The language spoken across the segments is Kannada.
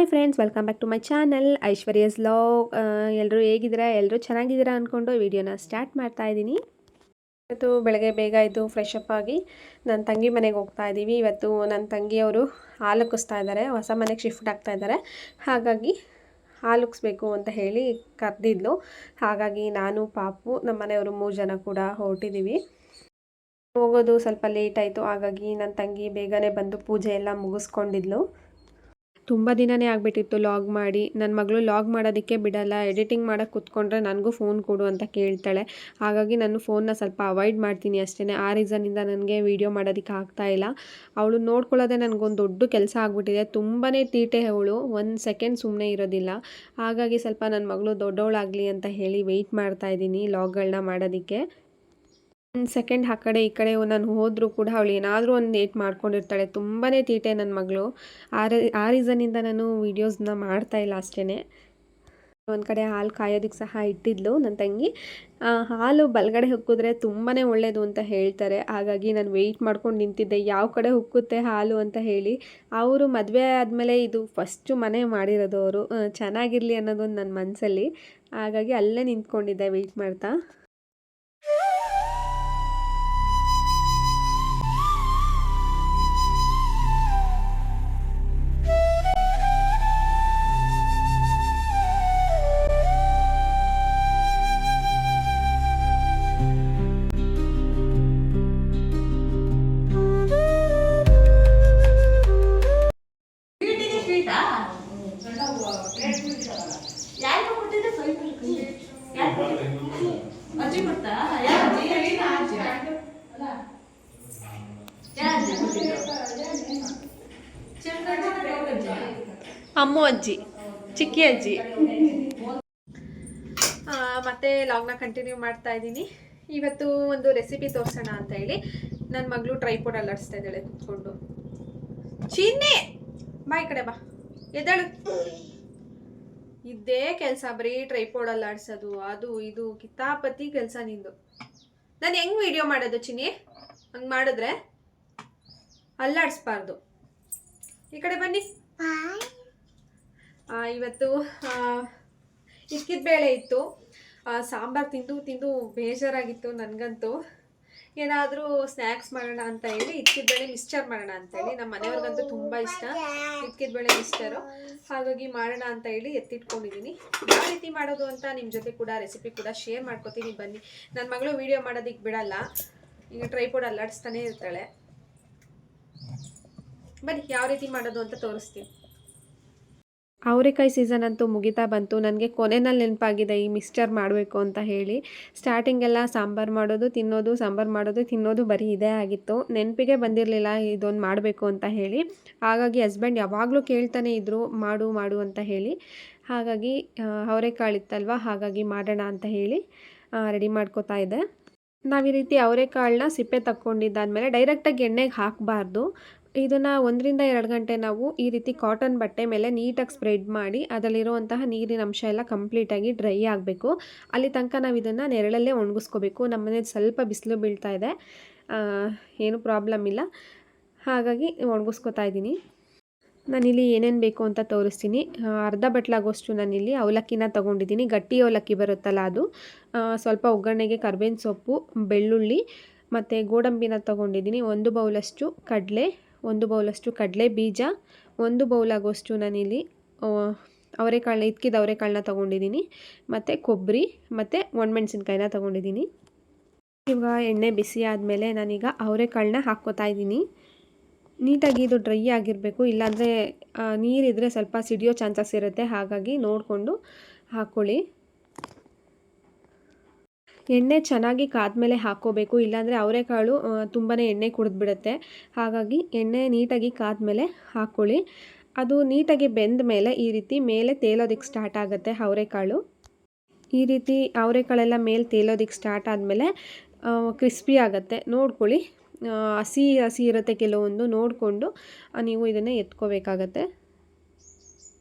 Hi friends, welcome back to my channel Aishwarya's vlog. ಎಲ್ಲರೂ ಹೇಗಿದ್ದೀರಾ? ಎಲ್ಲರೂ ಚೆನ್ನಾಗಿದ್ದೀರಾ ಅಂದ್ಕೊಂಡು ವಿಡಿಯೋನ ಸ್ಟಾರ್ಟ್ ಮಾಡ್ತಾ ಇದ್ದೀನಿ. ಇವತ್ತು ಬೆಳಗ್ಗೆ ಬೇಗ ಎದ್ದು ಫ್ರೆಶ್ ಅಪ್ ಆಗಿ ನನ್ನ ತಂಗಿ ಮನೆಗೆ ಹೋಗ್ತಾ ಇದ್ದೀವಿ. ಇವತ್ತು ನನ್ನ ತಂಗಿಯವರು ಹಾಲು ಉಕ್ಕಿಸ್ತಾ ಇದ್ದಾರೆ, ಹೊಸ ಮನೆಗೆ ಶಿಫ್ಟ್ ಆಗ್ತಾ ಇದ್ದಾರೆ. ಹಾಗಾಗಿ ಹಾಲು ಉಕ್ಕಿಸ್ಬೇಕು ಅಂತ ಹೇಳಿ ಕರೆದಿದ್ಲು. ಹಾಗಾಗಿ ನಾನು, ಪಾಪು, ನಮ್ಮ ಮನೆಯವರು 3 ಜನ ಕೂಡ ಹೊರಟಿದ್ದೀವಿ. ಹೋಗೋದು ಸ್ವಲ್ಪ ಲೇಟ್ ಆಯಿತು. ಹಾಗಾಗಿ ನನ್ನ ತಂಗಿ ಬೇಗನೆ ಬಂದು ಪೂಜೆ ಎಲ್ಲ ಮುಗಿಸ್ಕೊಂಡಿದ್ಲು. ತುಂಬ ದಿನವೇ ಆಗಿಬಿಟ್ಟಿತ್ತು ಲಾಗ್ ಮಾಡಿ. ನನ್ನ ಮಗಳು ಲಾಗ್ ಮಾಡೋದಕ್ಕೆ ಬಿಡಲ್ಲ. ಎಡಿಟಿಂಗ್ ಮಾಡೋಕ್ಕೆ ಕೂತ್ಕೊಂಡ್ರೆ ನನಗೂ ಫೋನ್ ಕೊಡು ಅಂತ ಕೇಳ್ತಾಳೆ. ಹಾಗಾಗಿ ನಾನು ಫೋನ್ನ ಸ್ವಲ್ಪ ಅವಾಯ್ಡ್ ಮಾಡ್ತೀನಿ ಅಷ್ಟೇ. ಆ ರೀಸನ್ನಿಂದ ನನಗೆ ವೀಡಿಯೋ ಮಾಡೋದಕ್ಕೆ ಆಗ್ತಾಯಿಲ್ಲ. ಅವಳು ನೋಡ್ಕೊಳ್ಳೋದೇ ನನಗೊಂದು ದೊಡ್ಡ ಕೆಲಸ ಆಗಿಬಿಟ್ಟಿದೆ. ತುಂಬಾ ತೀಟೆ ಅವಳು, 1 ಸೆಕೆಂಡ್ ಸುಮ್ಮನೆ ಇರೋದಿಲ್ಲ. ಹಾಗಾಗಿ ಸ್ವಲ್ಪ ನನ್ನ ಮಗಳು ದೊಡ್ಡವಳಾಗಲಿ ಅಂತ ಹೇಳಿ ವೆಯ್ಟ್ ಮಾಡ್ತಾಯಿದ್ದೀನಿ ಲಾಗ್ಗಳನ್ನ ಮಾಡೋದಕ್ಕೆ. 1 ಸೆಕೆಂಡ್ ಆ ಕಡೆ ಈ ಕಡೆ ನಾನು ಹೋದರೂ ಕೂಡ ಅವಳು ಏನಾದರೂ ಒಂದು ಏಟ್ ಮಾಡ್ಕೊಂಡಿರ್ತಾಳೆ. ತುಂಬಾ ತೀಟೆ ನನ್ನ ಮಗಳು. ಆ ರೀಸನ್ನಿಂದ ನಾನು ವೀಡಿಯೋಸ್ನ ಮಾಡ್ತಾಯಿಲ್ಲ ಅಷ್ಟೇ. ಒಂದು ಕಡೆ ಹಾಲು ಕಾಯೋದಕ್ಕೆ ಸಹ ಇಟ್ಟಿದ್ಲು ನನ್ನ ತಂಗಿ. ಹಾಲು ಬಲಗಡೆ ಉಕ್ಕಿದ್ರೆ ತುಂಬಾ ಒಳ್ಳೆಯದು ಅಂತ ಹೇಳ್ತಾರೆ. ಹಾಗಾಗಿ ನಾನು ವೆಯ್ಟ್ ಮಾಡ್ಕೊಂಡು ನಿಂತಿದ್ದೆ ಯಾವ ಕಡೆ ಉಕ್ಕುತ್ತೆ ಹಾಲು ಅಂತ ಹೇಳಿ. ಅವರು ಮದುವೆ ಆದಮೇಲೆ ಇದು ಫಸ್ಟು ಮನೆ ಮಾಡಿರೋದು ಅವರು. ಚೆನ್ನಾಗಿರಲಿ ಅನ್ನೋದೊಂದು ನನ್ನ ಮನಸ್ಸಲ್ಲಿ. ಹಾಗಾಗಿ ಅಲ್ಲೇ ನಿಂತ್ಕೊಂಡಿದ್ದೆ ವೆಯ್ಟ್ ಮಾಡ್ತಾ. ಅಮ್ಮು ಅಜ್ಜಿ, ಚಿಕ್ಕಿ ಅಜ್ಜಿ. ಮತ್ತೆ ಲಾಗ್ನ ಕಂಟಿನ್ಯೂ ಮಾಡ್ತಾ ಇದ್ದೀನಿ. ಇವತ್ತು ಒಂದು ರೆಸಿಪಿ ತೋರಿಸೋಣ ಅಂತ ಹೇಳಿ ನನ್ನ ಮಗಳು ಟ್ರೈಪೋಡ್ ಅಲ್ಲಾಡಿಸ್ತಾ ಇದ್ದಾಳೆ ಕುತ್ಕೊಂಡು. ಚಿನ್ನೆ ಬಾ ಈ ಕಡೆ ಬಾ, ಎದ್ದಾಳು. ಇದ್ದೇ ಕೆಲಸ, ಬರೀ ಟ್ರೈಪೋಡ್ ಅಲ್ಲಾಡ್ಸೋದು, ಅದು ಇದು ಕಿತಾಪತಿ ಕೆಲಸ ನಿಂದು. ನಾನು ಹೆಂಗ್ ವಿಡಿಯೋ ಮಾಡೋದು ಚಿನ್ನಿ? ಹಂಗೆ ಮಾಡಿದ್ರೆ ಅಲ್ಲಾಡಿಸ್ಬಾರ್ದು. ಈ ಕಡೆ ಬನ್ನಿ. ಇವತ್ತು ಇಕ್ಕಿದ ಬೇಳೆ ಇತ್ತು. ಸಾಂಬಾರು ತಿಂದು ತಿಂದು ಬೇಜಾರಾಗಿತ್ತು ನನಗಂತೂ. ಏನಾದರೂ ಸ್ನ್ಯಾಕ್ಸ್ ಮಾಡೋಣ ಅಂತ ಹೇಳಿ ಇಕ್ಕಿದ ಬೇಳೆ ಮಿಕ್ಸ್ಚರ್ ಮಾಡೋಣ ಅಂತ ಹೇಳಿ. ನಮ್ಮ ಮನೆಯವ್ರಿಗಂತೂ ತುಂಬ ಇಷ್ಟ ಇಕ್ಕಿದ ಬೇಳೆ ಮಿಕ್ಸ್ಚರು. ಹಾಗಾಗಿ ಮಾಡೋಣ ಅಂತ ಹೇಳಿ ಎತ್ತಿಟ್ಕೊಂಡಿದ್ದೀನಿ. ಯಾವ ರೀತಿ ಮಾಡೋದು ಅಂತ ನಿಮ್ಮ ಜೊತೆ ಕೂಡ ರೆಸಿಪಿ ಕೂಡ ಶೇರ್ ಮಾಡ್ಕೊತೀನಿ ಬನ್ನಿ. ನನ್ನ ಮಗಳು ವೀಡಿಯೋ ಮಾಡೋದಕ್ಕೆ ಬಿಡಲ್ಲ, ಈಗ ಟ್ರೈಪೋಡ್ ಅಲ್ಲಾಡಿಸ್ತಾನೆ ಇರ್ತಾಳೆ. ಬನ್ನಿ ಯಾವ ರೀತಿ ಮಾಡೋದು ಅಂತ ತೋರಿಸ್ತೀನಿ. ಅವರೆಕಾಯಿ ಸೀಸನ್ ಅಂತೂ ಮುಗಿತಾ ಬಂತು. ನನಗೆ ಕೊನೆಯಲ್ಲಿ ನೆನಪಾಗಿದೆ ಈ ಮಿಕ್ಸ್ಚರ್ ಮಾಡಬೇಕು ಅಂತ ಹೇಳಿ. ಸ್ಟಾರ್ಟಿಂಗೆಲ್ಲ ಸಾಂಬಾರು ಮಾಡೋದು ತಿನ್ನೋದು, ಸಾಂಬಾರು ಮಾಡೋದು ತಿನ್ನೋದು ಬರೀ ಇದೇ ಆಗಿತ್ತು. ನೆನಪಿಗೆ ಬಂದಿರಲಿಲ್ಲ ಇದೊಂದು ಮಾಡಬೇಕು ಅಂತ ಹೇಳಿ. ಹಾಗಾಗಿ ಹಸ್ಬೆಂಡ್ ಯಾವಾಗಲೂ ಕೇಳ್ತಾನೆ ಇದ್ದರು ಮಾಡು ಮಾಡು ಅಂತ ಹೇಳಿ. ಹಾಗಾಗಿ ಅವರೆಕಾಳು ಇತ್ತಲ್ವ, ಹಾಗಾಗಿ ಮಾಡೋಣ ಅಂತ ಹೇಳಿ ರೆಡಿ ಮಾಡ್ಕೋತಾ ಇದ್ದೆ. ನಾವು ಈ ರೀತಿ ಅವರೆಕಾಳನ್ನ ಸಿಪ್ಪೆ ತಕ್ಕೊಂಡಿದ್ದಾದಮೇಲೆ ಡೈರೆಕ್ಟಾಗಿ ಎಣ್ಣೆಗೆ ಹಾಕಬಾರ್ದು. ಇದನ್ನು 1 ರಿಂದ 2 ಗಂಟೆ ನಾವು ಈ ರೀತಿ ಕಾಟನ್ ಬಟ್ಟೆ ಮೇಲೆ ನೀಟಾಗಿ ಸ್ಪ್ರೆಡ್ ಮಾಡಿ ಅದರಲ್ಲಿರುವಂತಹ ನೀರಿನ ಅಂಶ ಎಲ್ಲ ಕಂಪ್ಲೀಟಾಗಿ ಡ್ರೈ ಆಗಬೇಕು. ಅಲ್ಲಿ ತನಕ ನಾವು ಇದನ್ನು ನೆರಳಲ್ಲೇ ಒಣಗಿಸ್ಕೋಬೇಕು. ನಮ್ಮ ಮನೇಲಿ ಸ್ವಲ್ಪ ಬಿಸಿಲು ಬೀಳ್ತಾ ಇದೆ, ಏನು ಪ್ರಾಬ್ಲಮ್ ಇಲ್ಲ. ಹಾಗಾಗಿ ಒಣಗಿಸ್ಕೊತಾ ಇದ್ದೀನಿ. ನಾನಿಲ್ಲಿ ಏನೇನು ಬೇಕು ಅಂತ ತೋರಿಸ್ತೀನಿ. ಅರ್ಧ ಬಟ್ಲಾಗೋಷ್ಟು ನಾನಿಲ್ಲಿ ಅವಲಕ್ಕಿನ ತೊಗೊಂಡಿದ್ದೀನಿ. ಗಟ್ಟಿ ಅವಲಕ್ಕಿ ಬರುತ್ತಲ್ಲ ಅದು. ಸ್ವಲ್ಪ ಒಗ್ಗರಣೆಗೆ ಕರ್ಬೇವಿನ ಸೊಪ್ಪು, ಬೆಳ್ಳುಳ್ಳಿ ಮತ್ತು ಗೋಡಂಬಿನ ತೊಗೊಂಡಿದ್ದೀನಿ. 1 ಬೌಲಷ್ಟು ಕಡಲೆ, 1 ಬೌಲಷ್ಟು ಕಡಲೆ ಬೀಜ, 1 ಬೌಲಾಗೋಷ್ಟು ನಾನಿಲ್ಲಿ ಅವರೆಕಾಳನ್ನ ಇಕ್ಕಿದ ಅವರೆಕಾಳನ್ನ ತೊಗೊಂಡಿದ್ದೀನಿ. ಮತ್ತು ಕೊಬ್ಬರಿ ಮತ್ತು ಒಣಮೆಣ್ಸಿನ್ಕಾಯಿನ ತೊಗೊಂಡಿದ್ದೀನಿ. ಇವಾಗ ಎಣ್ಣೆ ಬಿಸಿ ಆದಮೇಲೆ ನಾನೀಗ ಅವರೆಕಾಳನ್ನ ಹಾಕ್ಕೋತಾ ಇದ್ದೀನಿ. ನೀಟಾಗಿ ಇದು ಡ್ರೈ ಆಗಿರಬೇಕು, ಇಲ್ಲಾಂದರೆ ನೀರಿದ್ರೆ ಸ್ವಲ್ಪ ಸಿಡಿಯೋ ಚಾನ್ಸಸ್ ಇರುತ್ತೆ. ಹಾಗಾಗಿ ನೋಡಿಕೊಂಡು ಹಾಕ್ಕೊಳ್ಳಿ. ಎಣ್ಣೆ ಚೆನ್ನಾಗಿ ಕಾದ್ಮೇಲೆ ಹಾಕ್ಕೋಬೇಕು, ಇಲ್ಲಾಂದರೆ ಅವರೆಕಾಳು ತುಂಬಾ ಎಣ್ಣೆ ಕುಡಿದ್ಬಿಡುತ್ತೆ. ಹಾಗಾಗಿ ಎಣ್ಣೆ ನೀಟಾಗಿ ಕಾದ್ಮೇಲೆ ಹಾಕ್ಕೊಳ್ಳಿ. ಅದು ನೀಟಾಗಿ ಬೆಂದ ಮೇಲೆ ಈ ರೀತಿ ಮೇಲೆ ತೇಲೋದಕ್ಕೆ ಸ್ಟಾರ್ಟ್ ಆಗುತ್ತೆ ಅವರೆಕಾಳು. ಈ ರೀತಿ ಅವರೆಕಾಳೆಲ್ಲ ಮೇಲೆ ತೇಲೋದಕ್ಕೆ ಸ್ಟಾರ್ಟ್ ಆದಮೇಲೆ ಕ್ರಿಸ್ಪಿ ಆಗುತ್ತೆ. ನೋಡ್ಕೊಳ್ಳಿ, ಹಸಿ ಹಸಿ ಇರುತ್ತೆ ಕೆಲವೊಂದು, ನೋಡಿಕೊಂಡು ನೀವು ಇದನ್ನು ಎತ್ಕೋಬೇಕಾಗತ್ತೆ.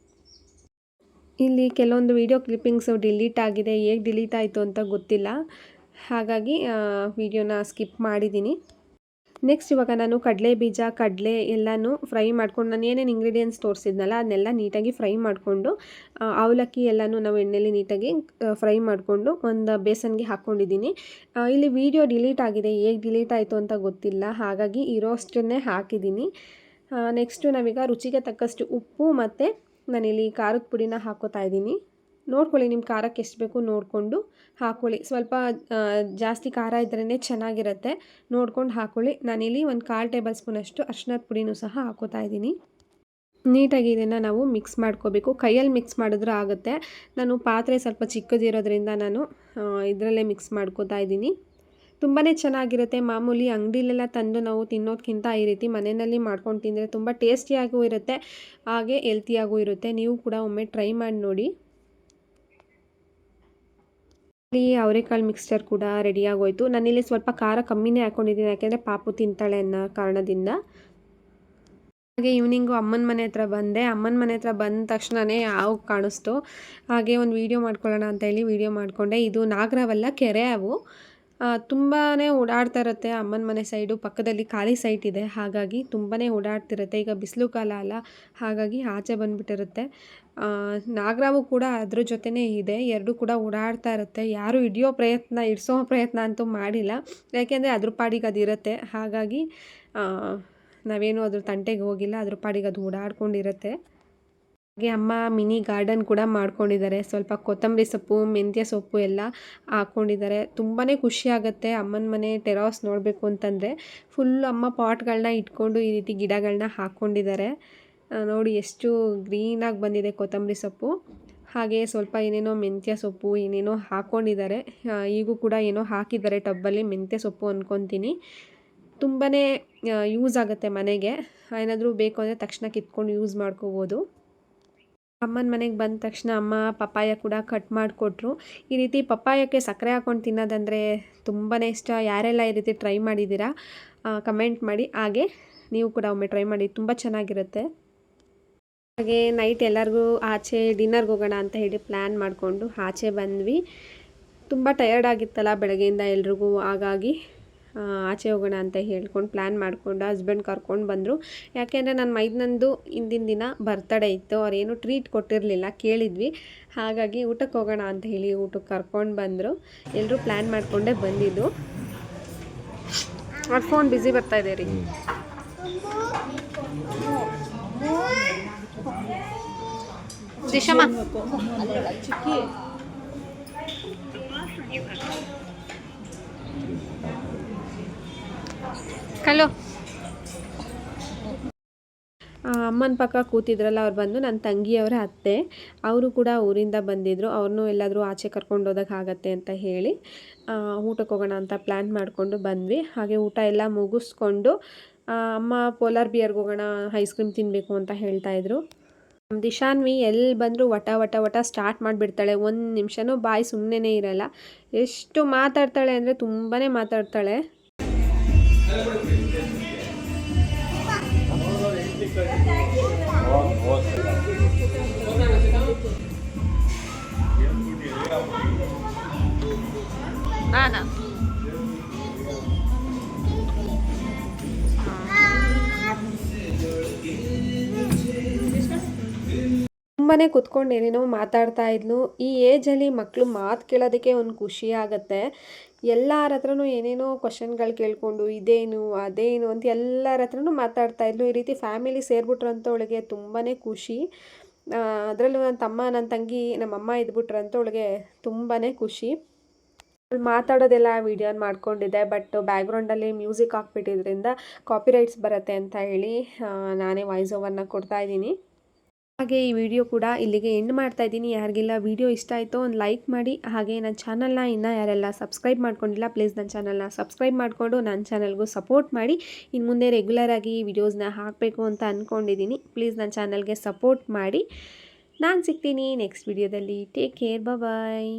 ಇಲ್ಲಿ ಕೆಲವೊಂದು ವಿಡಿಯೋ ಕ್ಲಿಪ್ಪಿಂಗ್ಸು ಡಿಲೀಟ್ ಆಗಿದೆ. ಹೇಗೆ ಡಿಲೀಟ್ ಆಯಿತು ಅಂತ ಗೊತ್ತಿಲ್ಲ. ಹಾಗಾಗಿ ವಿಡಿಯೋನ ಸ್ಕಿಪ್ ಮಾಡಿದ್ದೀನಿ. ನೆಕ್ಸ್ಟ್ ಇವಾಗ ನಾನು ಕಡಲೆ ಬೀಜ, ಕಡಲೆ ಎಲ್ಲನೂ ಫ್ರೈ ಮಾಡ್ಕೊಂಡು ನಾನು ಏನೇನು ಇಂಗ್ರೀಡಿಯೆಂಟ್ಸ್ ತೋರಿಸಿದ್ನಲ್ಲ ಅದನ್ನೆಲ್ಲ ನೀಟಾಗಿ ಫ್ರೈ ಮಾಡಿಕೊಂಡು, ಅವಲಕ್ಕಿ ಎಲ್ಲನೂ ನಾವು ಎಣ್ಣೆಲಿ ನೀಟಾಗಿ ಫ್ರೈ ಮಾಡಿಕೊಂಡು ಒಂದು ಬೇಸನ್ಗೆ ಹಾಕ್ಕೊಂಡಿದ್ದೀನಿ. ಇಲ್ಲಿ ವಿಡಿಯೋ ಡಿಲೀಟ್ ಆಗಿದೆ, ಹೇಗೆ ಡಿಲೀಟ್ ಆಯಿತು ಅಂತ ಗೊತ್ತಿಲ್ಲ, ಹಾಗಾಗಿ ಇರೋಷ್ಟನ್ನೇ ಹಾಕಿದ್ದೀನಿ. ನೆಕ್ಸ್ಟು ನಾವೀಗ ರುಚಿಗೆ ತಕ್ಕಷ್ಟು ಉಪ್ಪು ಮತ್ತು ನಾನಿಲ್ಲಿ ಖಾರದ ಪುಡಿನ ಹಾಕ್ಕೋತಾ ಇದ್ದೀನಿ. ನೋಡ್ಕೊಳ್ಳಿ, ನಿಮ್ಮ ಖಾರಕ್ಕೆ ಎಷ್ಟು ಬೇಕು ನೋಡಿಕೊಂಡು ಹಾಕ್ಕೊಳ್ಳಿ. ಸ್ವಲ್ಪ ಜಾಸ್ತಿ ಖಾರ ಇದ್ರೇ ಚೆನ್ನಾಗಿರುತ್ತೆ, ನೋಡ್ಕೊಂಡು ಹಾಕ್ಕೊಳ್ಳಿ. ನಾನಿಲ್ಲಿ ಒಂದು 1/4 ಟೇಬಲ್ ಸ್ಪೂನಷ್ಟು ಅರಿಶಿನದ ಪುಡಿನೂ ಸಹ ಹಾಕ್ಕೋತಾ ಇದ್ದೀನಿ. ನೀಟಾಗಿ ಇದನ್ನು ನಾವು ಮಿಕ್ಸ್ ಮಾಡ್ಕೋಬೇಕು. ಕೈಯಲ್ಲಿ ಮಿಕ್ಸ್ ಮಾಡಿದ್ರೆ ಆಗುತ್ತೆ. ನಾನು ಪಾತ್ರೆ ಸ್ವಲ್ಪ ಚಿಕ್ಕದಿರೋದ್ರಿಂದ ನಾನು ಇದರಲ್ಲೇ ಮಿಕ್ಸ್ ಮಾಡ್ಕೋತಾ ಇದ್ದೀನಿ. ತುಂಬಾ ಚೆನ್ನಾಗಿರುತ್ತೆ. ಮಾಮೂಲಿ ಅಂಗಡಿಲೆಲ್ಲ ತಂದು ನಾವು ತಿನ್ನೋದಕ್ಕಿಂತ ಈ ರೀತಿ ಮನೆಯಲ್ಲಿ ಮಾಡ್ಕೊಂಡು ತಿಂದರೆ ತುಂಬ ಟೇಸ್ಟಿಯಾಗೂ ಇರುತ್ತೆ, ಹಾಗೆ ಹೆಲ್ತಿಯಾಗೂ ಇರುತ್ತೆ. ನೀವು ಕೂಡ ಒಮ್ಮೆ ಟ್ರೈ ಮಾಡಿ ನೋಡಿ. ಇಲ್ಲಿ ಅವರೆಕಾಳು ಮಿಕ್ಸ್ಚರ್ ಕೂಡ ರೆಡಿಯಾಗೋಯ್ತು. ನಾನಿಲ್ಲಿ ಸ್ವಲ್ಪ ಖಾರ ಕಮ್ಮಿನೇ ಹಾಕ್ಕೊಂಡಿದ್ದೀನಿ, ಯಾಕೆಂದರೆ ಪಾಪು ತಿಂತಾಳೆ ಅನ್ನೋ ಕಾರಣದಿಂದ. ಹಾಗೆ ಈವ್ನಿಂಗು ಅಮ್ಮನ ಮನೆ ಹತ್ರ ಬಂದೆ. ಅಮ್ಮನ ಮನೆ ಹತ್ರ ಬಂದ ತಕ್ಷಣವೇ ಹಾವು ಕಾಣಿಸ್ತು. ಹಾಗೆ ಒಂದು ವೀಡಿಯೋ ಮಾಡ್ಕೊಳ್ಳೋಣ ಅಂತ ಹೇಳಿ ವೀಡಿಯೋ ಮಾಡಿಕೊಂಡೆ. ಇದು ನಾಗರವಲ್ಲ, ಕೆರೆ ಹಾವು. ತುಂಬಾ ಓಡಾಡ್ತಾ ಇರುತ್ತೆ. ಅಮ್ಮನ ಮನೆ ಸೈಡು ಪಕ್ಕದಲ್ಲಿ ಖಾಲಿ ಸೈಟ್ ಇದೆ, ಹಾಗಾಗಿ ತುಂಬಾ ಓಡಾಡ್ತಿರುತ್ತೆ. ಈಗ ಬಿಸಿಲು ಕಾಲ ಅಲ್ಲ, ಹಾಗಾಗಿ ಆಚೆ ಬಂದುಬಿಟ್ಟಿರುತ್ತೆ. ನಾಗರಾವು ಕೂಡ ಅದ್ರ ಜೊತೆನೇ ಇದೆ, ಎರಡೂ ಕೂಡ ಓಡಾಡ್ತಾ ಇರುತ್ತೆ. ಯಾರೂ ಇಡಿಸೋ ಪ್ರಯತ್ನ ಅಂತೂ ಮಾಡಿಲ್ಲ, ಯಾಕೆಂದರೆ ಅದ್ರ ಪಾಡಿಗೆ ಅದಿರುತ್ತೆ. ಹಾಗಾಗಿ ನಾವೇನು ಅದ್ರ ತಂಟೆಗೆ ಹೋಗಿಲ್ಲ, ಅದ್ರ ಪಾಡಿಗೆ ಅದು ಓಡಾಡ್ಕೊಂಡಿರುತ್ತೆ. ಹಾಗೆ ಅಮ್ಮ ಮಿನಿ ಗಾರ್ಡನ್ ಕೂಡ ಮಾಡ್ಕೊಂಡಿದ್ದಾರೆ. ಸ್ವಲ್ಪ ಕೊತ್ತಂಬರಿ ಸೊಪ್ಪು, ಮೆಂತ್ಯ ಸೊಪ್ಪು ಎಲ್ಲ ಹಾಕ್ಕೊಂಡಿದ್ದಾರೆ. ತುಂಬಾ ಖುಷಿಯಾಗುತ್ತೆ ಅಮ್ಮನ ಮನೆ ಟೆರಾಸ್ ನೋಡಬೇಕು ಅಂತಂದರೆ. ಫುಲ್ಲು ಅಮ್ಮ ಪಾಟ್ಗಳನ್ನ ಇಟ್ಕೊಂಡು ಈ ರೀತಿ ಗಿಡಗಳನ್ನ ಹಾಕ್ಕೊಂಡಿದ್ದಾರೆ. ನೋಡಿ ಎಷ್ಟು ಗ್ರೀನಾಗಿ ಬಂದಿದೆ ಕೊತ್ತಂಬರಿ ಸೊಪ್ಪು. ಹಾಗೆ ಸ್ವಲ್ಪ ಏನೇನೋ ಮೆಂತ್ಯ ಸೊಪ್ಪು ಏನೇನೋ ಹಾಕ್ಕೊಂಡಿದ್ದಾರೆ. ಈಗೂ ಕೂಡ ಏನೋ ಹಾಕಿದ್ದಾರೆ ಟಬ್ಬಲ್ಲಿ, ಮೆಂತ್ಯ ಸೊಪ್ಪು ಅಂದ್ಕೊತೀನಿ. ತುಂಬಾ ಯೂಸ್ ಆಗುತ್ತೆ ಮನೆಗೆ. ಏನಾದರೂ ಬೇಕು ಅಂದರೆ ತಕ್ಷಣ ಕಿತ್ಕೊಂಡು ಯೂಸ್ ಮಾಡ್ಕೋಬೋದು. ಅಮ್ಮನ ಮನೆಗೆ ಬಂದ ತಕ್ಷಣ ಅಮ್ಮ ಪಪ್ಪಾಯ ಕೂಡ ಕಟ್ ಮಾಡಿಕೊಟ್ರು. ಈ ರೀತಿ ಪಪ್ಪಾಯಕ್ಕೆ ಸಕ್ಕರೆ ಹಾಕ್ಕೊಂಡು ತಿನ್ನೋದಂದರೆ ತುಂಬಾ ಇಷ್ಟ. ಯಾರೆಲ್ಲ ಈ ರೀತಿ ಟ್ರೈ ಮಾಡಿದ್ದೀರಾ ಕಮೆಂಟ್ ಮಾಡಿ. ಹಾಗೆ ನೀವು ಕೂಡ ಒಮ್ಮೆ ಟ್ರೈ ಮಾಡಿ, ತುಂಬ ಚೆನ್ನಾಗಿರುತ್ತೆ. ಹಾಗೆ ನೈಟ್ ಎಲ್ಲರಿಗೂ ಆಚೆ ಡಿನ್ನರ್ಗೆ ಹೋಗೋಣ ಅಂತ ಹೇಳಿ ಪ್ಲ್ಯಾನ್ ಮಾಡಿಕೊಂಡು ಆಚೆ ಬಂದ್ವಿ. ತುಂಬ ಟಯರ್ಡ್ ಆಗಿತ್ತಲ್ಲ ಬೆಳಗ್ಗೆಯಿಂದ ಎಲ್ರಿಗೂ, ಹಾಗಾಗಿ ಆಚೆ ಹೋಗೋಣ ಅಂತ ಹೇಳ್ಕೊಂಡು ಪ್ಲ್ಯಾನ್ ಮಾಡಿಕೊಂಡು ಹಸ್ಬೆಂಡ್ ಕರ್ಕೊಂಡು ಬಂದರು. ಯಾಕೆಂದರೆ ನನ್ನ ಮೈದನಂದು ಹಿಂದಿನ ದಿನ ಬರ್ತಡೇ ಇತ್ತು, ಅವ್ರೇನು ಟ್ರೀಟ್ ಕೊಟ್ಟಿರಲಿಲ್ಲ, ಕೇಳಿದ್ವಿ. ಹಾಗಾಗಿ ಊಟಕ್ಕೆ ಹೋಗೋಣ ಅಂತ ಹೇಳಿ ಊಟಕ್ಕೆ ಕರ್ಕೊಂಡು ಬಂದರು. ಎಲ್ಲರೂ ಪ್ಲ್ಯಾನ್ ಮಾಡಿಕೊಂಡೇ ಬಂದಿದ್ದು. ಅವ್ರ ಫೋನ್ ಬ್ಯುಸಿ ಬರ್ತಾಯಿದೆ ರೀ. ದಿಶಮ್ಮ ಹಲೋ. ಅಮ್ಮನ ಪಕ್ಕ ಕೂತಿದ್ರಲ್ಲ, ಅವ್ರು ಬಂದು ನನ್ನ ತಂಗಿಯವರ ಅತ್ತೆ. ಅವರು ಕೂಡ ಊರಿಂದ ಬಂದಿದ್ದರು. ಅವ್ರನ್ನೂ ಎಲ್ಲಾದರೂ ಆಚೆ ಕರ್ಕೊಂಡು ಹೋಗೋಕ್ಕಾಗತ್ತೆ ಅಂತ ಹೇಳಿ ಊಟಕ್ಕೆ ಹೋಗೋಣ ಅಂತ ಪ್ಲ್ಯಾನ್ ಮಾಡಿಕೊಂಡು ಬಂದ್ವಿ. ಹಾಗೆ ಊಟ ಎಲ್ಲ ಮುಗಿಸ್ಕೊಂಡು ಅಮ್ಮ ಪೋಲಾರ್ ಬಿಯರ್ಗೆ ಹೋಗೋಣ, ಐಸ್ ಕ್ರೀಮ್ ತಿನ್ನಬೇಕು ಅಂತ ಹೇಳ್ತಾಯಿದ್ರು. ದಿಶಾನ್ವಿ ಎಲ್ಲಿ ಬಂದರೂ ವಟ ವಟ ವಟ ಸ್ಟಾರ್ಟ್ ಮಾಡಿಬಿಡ್ತಾಳೆ. ಒಂದು ನಿಮಿಷನೂ ಬಾಯಿ ಸುಮ್ಮನೆ ಇರಲ್ಲ. ಎಷ್ಟು ಮಾತಾಡ್ತಾಳೆ ಅಂದರೆ ತುಂಬಾ ಮಾತಾಡ್ತಾಳೆ. ತುಂಬಾ ಕುತ್ಕೊಂಡು ಏನೇನೋ ಮಾತಾಡ್ತಾ ಇದ್ಲು. ಈ ಏಜಲ್ಲಿ ಮಕ್ಕಳು ಮಾತು ಕೇಳೋದಕ್ಕೆ ಒಂದು ಖುಷಿ ಆಗುತ್ತೆ. ಎಲ್ಲರ ಹತ್ರನೂ ಏನೇನೋ ಕ್ವಶನ್ಗಳು ಕೇಳಿಕೊಂಡು ಇದೇನು ಅದೇನು ಅಂತ ಎಲ್ಲರ ಹತ್ರನೂ ಮಾತಾಡ್ತಾಯಿದ್ಲು. ಈ ರೀತಿ ಫ್ಯಾಮಿಲಿ ಸೇರಿಬಿಟ್ರಂತ ಅವಳಿಗೆ ತುಂಬಾ ಖುಷಿ. ಅದರಲ್ಲೂ ನನ್ನ ತಮ್ಮ, ನನ್ನ ತಂಗಿ, ನಮ್ಮಮ್ಮ ಇದ್ಬಿಟ್ರಂತ ಅವಳಿಗೆ ತುಂಬಾ ಖುಷಿ. ಅವಳು ಮಾತಾಡೋದೆಲ್ಲ ವೀಡಿಯೋನ ಮಾಡ್ಕೊಂಡಿದ್ದೆ, ಬಟ್ ಬ್ಯಾಕ್ಗ್ರೌಂಡಲ್ಲಿ ಮ್ಯೂಸಿಕ್ ಹಾಕ್ಬಿಟ್ಟಿದ್ರಿಂದ ಕಾಪಿರೈಟ್ಸ್ ಬರುತ್ತೆ ಅಂತ ಹೇಳಿ ನಾನೇ ವಾಯ್ಸ್ ಓವರ್ನ ಕೊಡ್ತಾಯಿದ್ದೀನಿ. ಹಾಗೆ ಈ ವಿಡಿಯೋ ಕೂಡ ಇಲ್ಲಿಗೆ ಎಂಡ್ ಮಾಡ್ತಾ ಇದ್ದೀನಿ. ಯಾರಿಗೆಲ್ಲ ವಿಡಿಯೋ ಇಷ್ಟ ಆಯಿತೋ ಒಂದು ಲೈಕ್ ಮಾಡಿ. ಹಾಗೆ ನನ್ನ ಚಾನಲ್ನ ಇನ್ನೂ ಯಾರೆಲ್ಲ ಸಬ್ಸ್ಕ್ರೈಬ್ ಮಾಡ್ಕೊಂಡಿಲ್ಲ, ಪ್ಲೀಸ್ ನನ್ನ ಚಾನಲ್ನ ಸಬ್ಸ್ಕ್ರೈಬ್ ಮಾಡಿಕೊಂಡು ನನ್ನ ಚಾನಲ್ಗೂ ಸಪೋರ್ಟ್ ಮಾಡಿ. ಇನ್ನು ಮುಂದೆ ರೆಗ್ಯುಲರಾಗಿ ವಿಡಿಯೋಸ್ನ ಹಾಕಬೇಕು ಅಂತ ಅಂದ್ಕೊಂಡಿದ್ದೀನಿ. ಪ್ಲೀಸ್ ನನ್ನ ಚಾನಲ್ಗೆ ಸಪೋರ್ಟ್ ಮಾಡಿ. ನಾನು ಸಿಗ್ತೀನಿ ನೆಕ್ಸ್ಟ್ ವಿಡಿಯೋದಲ್ಲಿ. ಟೇಕ್ ಕೇರ್, ಬಾಯ್.